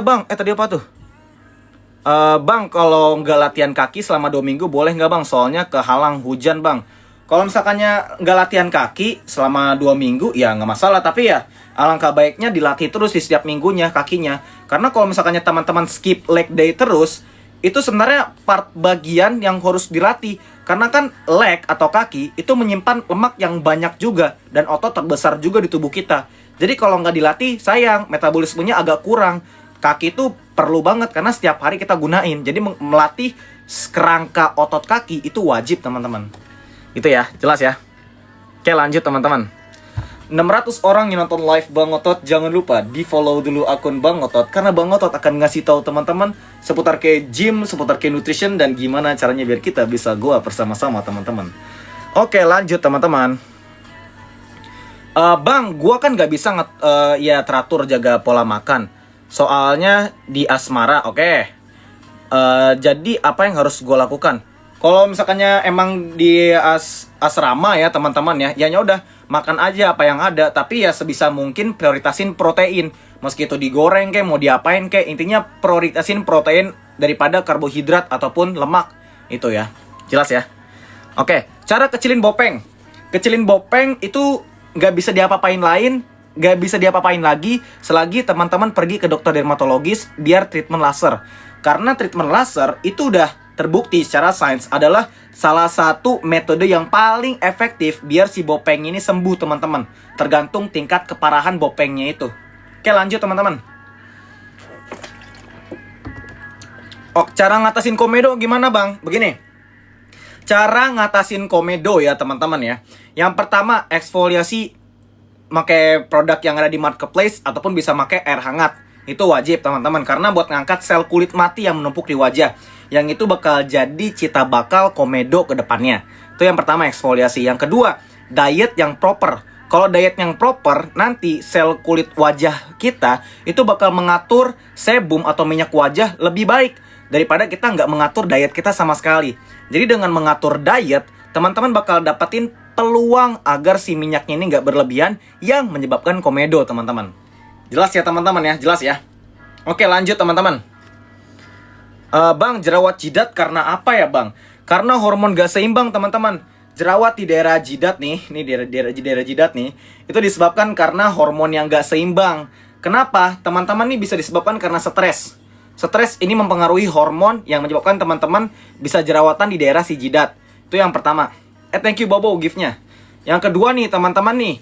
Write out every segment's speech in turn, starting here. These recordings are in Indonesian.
Bang, tadi apa tuh? Bang, kalau nggak latihan kaki selama 2 minggu boleh nggak bang? Soalnya kehalang hujan bang. Kalau misalkannya nggak latihan kaki selama 2 minggu ya nggak masalah. Tapi ya alangkah baiknya dilatih terus di setiap minggunya kakinya. Karena kalau misalkannya teman-teman skip leg day terus, itu sebenarnya part bagian yang harus dilatih. Karena kan leg atau kaki itu menyimpan lemak yang banyak juga. Dan otot terbesar juga di tubuh kita. Jadi kalau nggak dilatih, sayang, metabolismenya agak kurang. Kaki itu perlu banget karena setiap hari kita gunain. Jadi melatih kerangka otot kaki itu wajib teman-teman. Gitu ya, jelas ya. Oke, lanjut teman-teman. 600 orang yang nonton live Bang Otot, jangan lupa di follow dulu akun Bang Otot. Karena Bang Otot akan ngasih tahu teman-teman seputar kayak gym, seputar kayak nutrition, dan gimana caranya biar kita bisa goa bersama-sama teman-teman. Oke, lanjut teman-teman. Bang, gua kan gak bisa ya teratur jaga pola makan. Soalnya di asmara, oke. Jadi apa yang harus gue lakukan? Kalau misalkannya emang di asrama ya teman-teman ya udah makan aja apa yang ada. Tapi ya sebisa mungkin prioritasin protein. Meski itu digoreng kayak mau diapain kayak, intinya prioritasin protein daripada karbohidrat ataupun lemak. Itu ya, jelas ya. Oke, cara kecilin bopeng. Kecilin bopeng itu nggak bisa diapa-apain lagi selagi teman-teman pergi ke dokter dermatologis biar treatment laser. Karena treatment laser itu udah terbukti secara sains adalah salah satu metode yang paling efektif biar si bopeng ini sembuh teman-teman. Tergantung tingkat keparahan bopengnya itu. Oke, lanjut teman-teman. Cara ngatasin komedo gimana bang? Begini, cara ngatasin komedo ya teman-teman ya. Yang pertama, eksfoliasi pakai produk yang ada di marketplace ataupun bisa pakai air hangat. Itu wajib teman-teman, karena buat ngangkat sel kulit mati yang menumpuk di wajah. Yang itu bakal jadi cita bakal komedo ke depannya. Itu yang pertama, eksfoliasi. Yang kedua, diet yang proper. Kalau diet yang proper, nanti sel kulit wajah kita itu bakal mengatur sebum atau minyak wajah lebih baik daripada kita nggak mengatur diet kita sama sekali. Jadi dengan mengatur diet, teman-teman bakal dapetin peluang agar si minyaknya ini nggak berlebihan yang menyebabkan komedo teman-teman. Jelas ya teman-teman ya, jelas ya. Oke, lanjut teman-teman. Bang, jerawat jidat karena apa ya bang? Karena hormon gak seimbang teman-teman. Jerawat di daerah jidat nih, daerah jidat nih, itu disebabkan karena hormon yang gak seimbang. Kenapa? Teman-teman nih bisa disebabkan karena stres. Stres ini mempengaruhi hormon yang menyebabkan teman-teman bisa jerawatan di daerah si jidat. Itu yang pertama. Thank you Bobo gift-nya. Yang kedua nih teman-teman nih,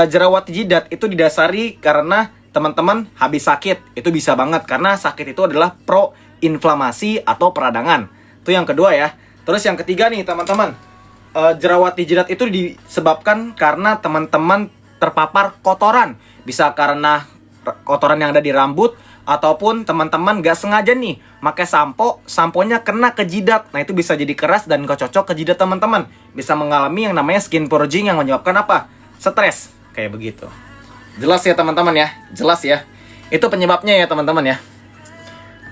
jerawat jidat itu didasari karena teman-teman habis sakit. Itu bisa banget karena sakit itu adalah pro-inflamasi atau peradangan. Itu yang kedua ya. Terus yang ketiga nih teman-teman, jerawat di jidat itu disebabkan karena teman-teman terpapar kotoran. Bisa karena kotoran yang ada di rambut, ataupun teman-teman gak sengaja nih pakai samponya kena ke jidat. Nah itu bisa jadi keras dan gak cocok ke jidat teman-teman. Bisa mengalami yang namanya skin purging yang menyebabkan apa? Stres. Kayak begitu. Jelas ya teman-teman ya? Jelas ya? Itu penyebabnya ya teman-teman ya.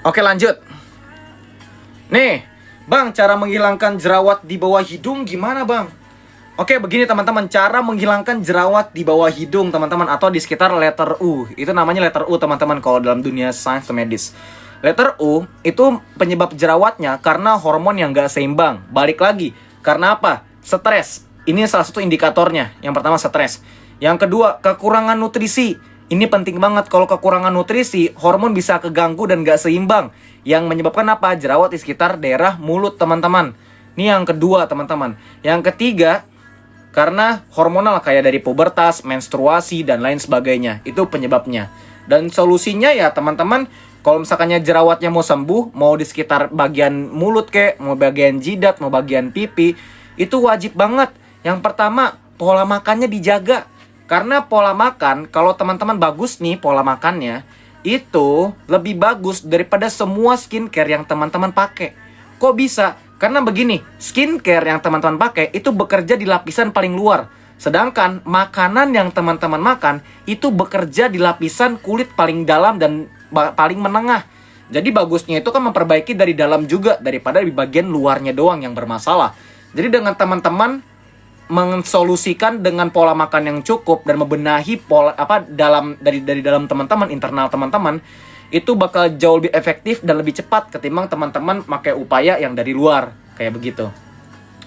Oke, lanjut. Nih bang, cara menghilangkan jerawat di bawah hidung gimana bang? Oke, begini teman-teman, cara menghilangkan jerawat di bawah hidung teman-teman, atau di sekitar letter U. Itu namanya letter U teman-teman kalau dalam dunia sains medis. Letter U itu penyebab jerawatnya karena hormon yang gak seimbang. Balik lagi, karena apa? Stres. Ini salah satu indikatornya. Yang pertama stres. Yang kedua, kekurangan nutrisi. Ini penting banget. Kalau kekurangan nutrisi, hormon bisa keganggu dan gak seimbang, yang menyebabkan apa? Jerawat di sekitar daerah mulut teman-teman. Ini yang kedua teman-teman. Yang ketiga, karena hormonal kayak dari pubertas, menstruasi, dan lain sebagainya. Itu penyebabnya. Dan solusinya ya teman-teman, kalau misalkannya jerawatnya mau sembuh, mau di sekitar bagian mulut kek, mau bagian jidat, mau bagian pipi, itu wajib banget. Yang pertama, pola makannya dijaga. Karena pola makan, kalau teman-teman bagus nih pola makannya, itu lebih bagus daripada semua skincare yang teman-teman pakai. Kok bisa? Karena begini, skincare yang teman-teman pakai itu bekerja di lapisan paling luar. Sedangkan makanan yang teman-teman makan itu bekerja di lapisan kulit paling dalam dan paling menengah. Jadi bagusnya itu kan memperbaiki dari dalam juga daripada di bagian luarnya doang yang bermasalah. Jadi dengan teman-teman mensolusikan dengan pola makan yang cukup dan membenahi pola dari dalam teman-teman, internal teman-teman, itu bakal jauh lebih efektif dan lebih cepat ketimbang teman-teman pakai upaya yang dari luar. Kayak begitu.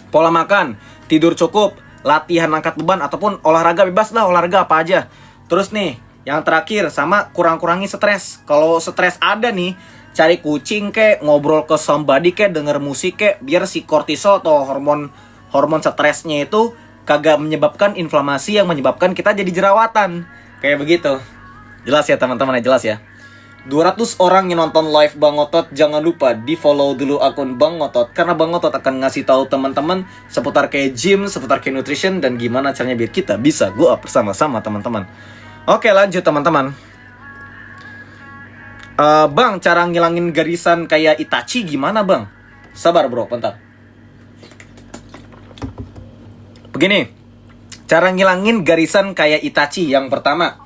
Pola makan, tidur cukup, latihan angkat beban ataupun olahraga bebas lah, olahraga apa aja. Terus nih, yang terakhir sama kurang-kurangi stres. Kalau stres ada nih, cari kucing kek, ngobrol ke somebody kek, denger musik kek, biar si kortisol atau hormon stresnya itu kagak menyebabkan inflamasi yang menyebabkan kita jadi jerawatan. Kayak begitu. Jelas ya teman-teman ya, jelas ya. 200 orang yang nonton live Bang Otot, jangan lupa di follow dulu akun Bang Otot, karena Bang Otot akan ngasih tahu teman-teman seputar kayak gym, seputar kayak nutrition, dan gimana caranya biar kita bisa go up bersama-sama teman-teman. Oke, lanjut teman-teman. Bang, cara ngilangin garisan kayak Itachi gimana bang? Sabar bro, bentar. Begini, cara ngilangin garisan kayak Itachi. Yang pertama,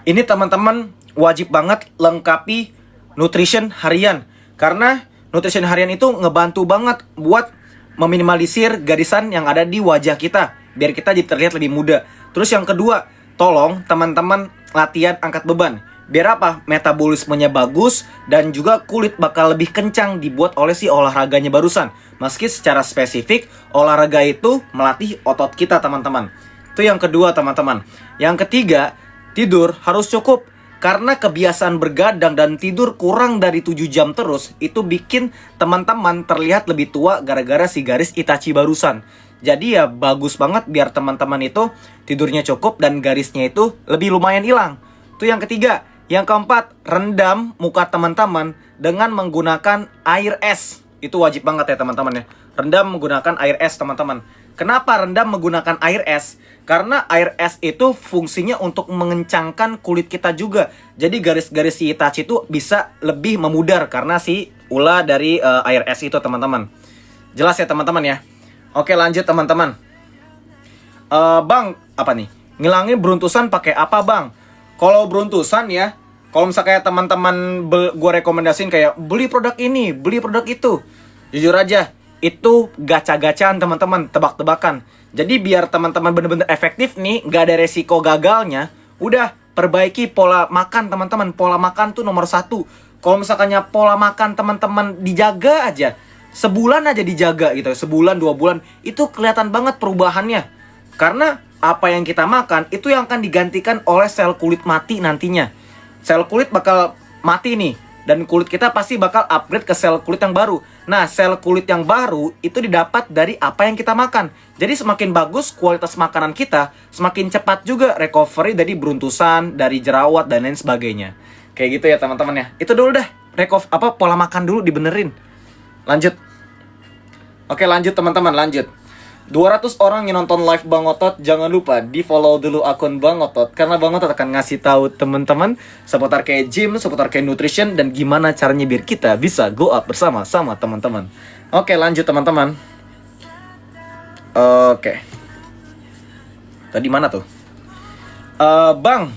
ini teman-teman wajib banget lengkapi nutrition harian. Karena nutrition harian itu ngebantu banget buat meminimalisir garisan yang ada di wajah kita, biar kita jadi terlihat lebih muda. Terus yang kedua, tolong teman-teman latihan angkat beban. Biar apa? Metabolismenya bagus dan juga kulit bakal lebih kencang dibuat oleh si olahraganya barusan. Meski secara spesifik, olahraga itu melatih otot kita teman-teman. Itu yang kedua teman-teman. Yang ketiga, tidur harus cukup. Karena kebiasaan bergadang dan tidur kurang dari 7 jam terus, itu bikin teman-teman terlihat lebih tua gara-gara si garis Itachi barusan. Jadi ya bagus banget biar teman-teman itu tidurnya cukup dan garisnya itu lebih lumayan hilang. Itu yang ketiga. Yang keempat, rendam muka teman-teman dengan menggunakan air es. Itu wajib banget ya teman-teman ya. Rendam menggunakan air es teman-teman. Kenapa rendam menggunakan air es? Karena air es itu fungsinya untuk mengencangkan kulit kita juga. Jadi garis-garis si Itachi itu bisa lebih memudar karena si ulah dari air es itu teman-teman. Jelas ya teman-teman ya. Oke lanjut teman-teman. Bang, apa nih? Ngilangin beruntusan pakai apa bang? Kalau beruntusan ya, kalau misalnya kayak teman-teman gue rekomendasiin kayak beli produk ini, beli produk itu, jujur aja itu gacha-gacaan teman-teman, tebak-tebakan. Jadi biar teman-teman bener-bener efektif nih, nggak ada resiko gagalnya, udah perbaiki pola makan teman-teman. Pola makan tuh nomor 1. Kalau misalkannya pola makan teman-teman dijaga aja, sebulan aja dijaga gitu, sebulan 2 bulan, itu kelihatan banget perubahannya. Karena apa yang kita makan itu yang akan digantikan oleh sel kulit mati nantinya. Sel kulit bakal mati nih, dan kulit kita pasti bakal upgrade ke sel kulit yang baru. Nah, sel kulit yang baru itu didapat dari apa yang kita makan. Jadi semakin bagus kualitas makanan kita, semakin cepat juga recovery dari beruntusan, dari jerawat dan lain sebagainya. Kayak gitu ya teman-teman ya. Itu dulu dah, pola makan dulu dibenerin. Lanjut. Oke, lanjut teman-teman, lanjut. 200 orang yang nonton live Bang Otot, jangan lupa di follow dulu akun Bang Otot, karena Bang Otot akan ngasih tahu teman-teman seputar kayak gym, seputar kayak nutrition, dan gimana caranya biar kita bisa go up bersama-sama teman-teman. Oke lanjut teman-teman. Oke. Tadi mana tuh? Bang,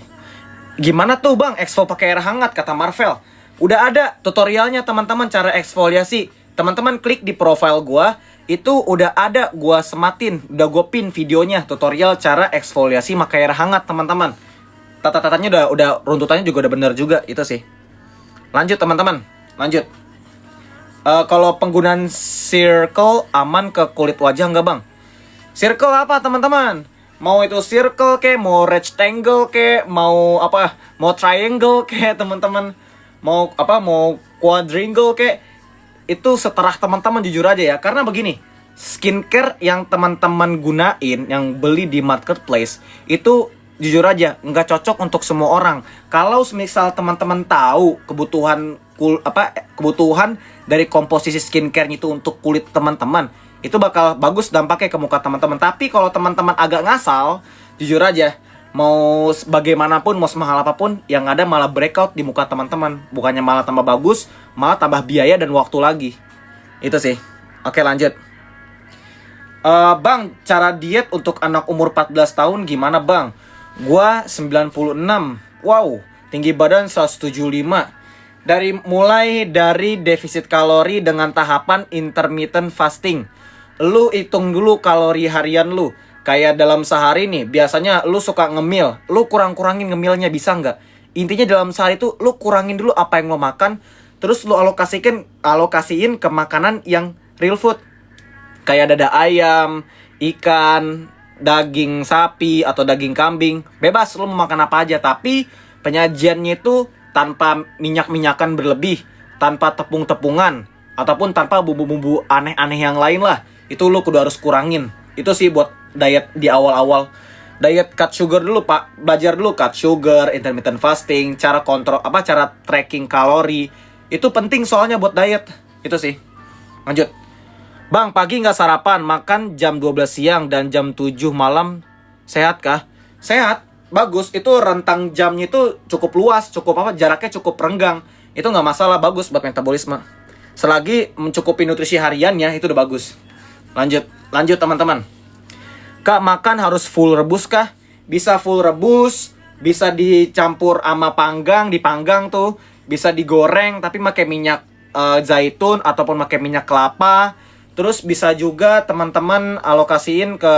gimana tuh bang exfol pakai air hangat kata Marvel? Udah ada tutorialnya teman-teman cara eksfoliasi. Teman-teman klik di profile gua, itu udah ada gua sematin, udah gua pin videonya tutorial cara eksfoliasi pakai air hangat teman-teman. Tata-tatanya udah runtutannya juga udah bener juga itu sih. Lanjut teman-teman, lanjut. Kalau penggunaan circle aman ke kulit wajah nggak bang? Circle apa teman-teman? Mau itu circle kek, mau rectangle kek, mau apa? Mau triangle kek teman-teman? Mau apa? Mau quadrangle kek? Itu seterah teman-teman jujur aja ya. Karena begini, skincare yang teman-teman gunain, yang beli di marketplace, itu jujur aja nggak cocok untuk semua orang. Kalau misal teman-teman tahu kebutuhan kebutuhan dari komposisi skincare itu untuk kulit teman-teman, itu bakal bagus dampaknya ke muka teman-teman. Tapi kalau teman-teman agak ngasal, jujur aja, mau bagaimanapun, mau semahal apapun, yang ada malah breakout di muka teman-teman. Bukannya malah tambah bagus, malah tambah biaya dan waktu lagi. Itu sih. Oke lanjut. Bang, cara diet untuk anak umur 14 tahun gimana bang? Gua 96. Wow, tinggi badan 175. Mulai dari defisit kalori dengan tahapan intermittent fasting. Lu hitung dulu kalori harian lu. Kayak dalam sehari nih, biasanya lu suka ngemil, lu kurang-kurangin ngemilnya bisa nggak? intinya dalam sehari itu lu kurangin dulu apa yang lo makan, terus lu alokasiin ke makanan yang real food. Kayak dada ayam, ikan, daging sapi atau daging kambing. Bebas lu mau makan apa aja, tapi penyajiannya itu tanpa minyak-minyakan berlebih, tanpa tepung-tepungan, ataupun tanpa bumbu-bumbu aneh-aneh yang lain lah. Itu lu kudu harus kurangin. Itu sih buat diet di awal-awal. Diet cut sugar dulu, Pak. Belajar dulu cut sugar, intermittent fasting, cara tracking kalori. Itu penting soalnya buat diet. Itu sih. Lanjut. Bang, pagi nggak sarapan, makan jam 12 siang dan jam 7 malam. Sehat kah? Sehat. Bagus. Itu rentang jamnya itu cukup luas, jaraknya cukup renggang. Itu nggak masalah, bagus buat metabolisme. Selagi mencukupi nutrisi hariannya, itu udah bagus. Lanjut teman-teman. Kak, makan harus full rebus kah? Bisa full rebus, bisa dicampur sama dipanggang tuh. Bisa digoreng tapi pakai minyak zaitun ataupun pakai minyak kelapa. Terus bisa juga teman-teman alokasiin ke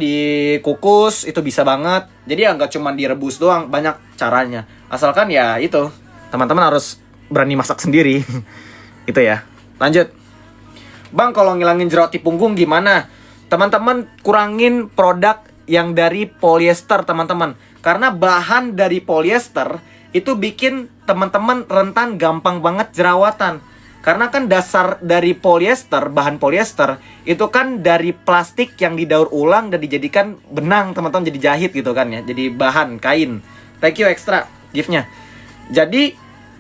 dikukus, itu bisa banget. Jadi ya nggak cuma direbus doang, banyak caranya. Asalkan ya itu, teman-teman harus berani masak sendiri. Itu ya. Lanjut. Bang, kalau ngilangin jerawat di punggung gimana? Teman-teman kurangin produk yang dari polyester, teman-teman. Karena bahan dari polyester itu bikin teman-teman rentan gampang banget jerawatan. Karena kan dasar dari polyester, bahan polyester itu kan dari plastik yang didaur ulang dan dijadikan benang, teman-teman, jadi jahit gitu kan ya. Jadi bahan kain. Thank you extra gift-nya. Jadi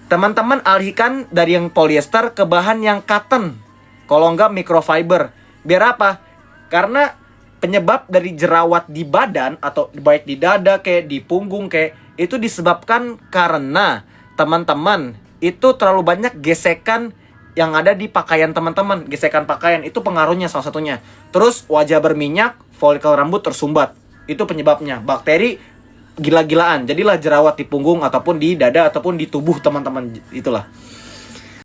teman-teman alihkan dari yang polyester ke bahan yang cotton. Kalau enggak microfiber. Biar apa? Karena penyebab dari jerawat di badan atau baik di dada kayak di punggung kayak itu disebabkan karena teman-teman itu terlalu banyak gesekan yang ada di pakaian teman-teman. Gesekan pakaian itu pengaruhnya salah satunya. Terus wajah berminyak, folikel rambut tersumbat. Itu penyebabnya. Bakteri gila-gilaan. Jadilah jerawat di punggung ataupun di dada ataupun di tubuh teman-teman. Itulah.